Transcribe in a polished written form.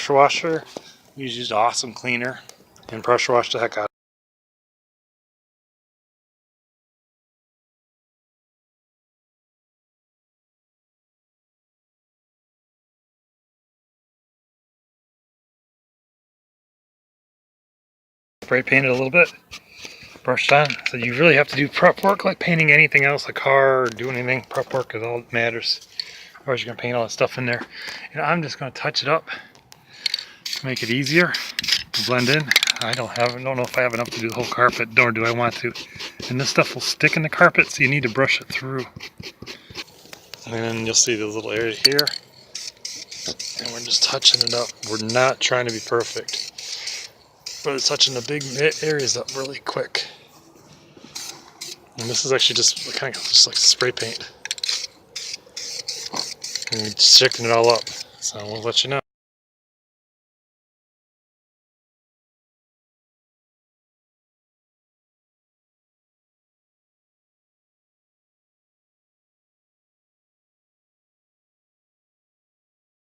pressure washer. We used Awesome Cleaner and pressure washed the heck out of it. Spray painted a little bit, brushed on. So you really have to do prep work like painting anything else, a car or doing anything. Prep work is all that matters. Otherwise you're gonna paint all that stuff in there. And I'm just gonna touch it up to make it easier to blend in. I don't know if I have enough to do the whole carpet, nor do I want to. And this stuff will stick in the carpet, so you need to brush it through. And then you'll see the little area here. And we're just touching it up. We're not trying to be perfect, but it's touching the big areas up really quick. And this is actually just kind of just like spray paint. And we're just checking it all up. So we'll let you know.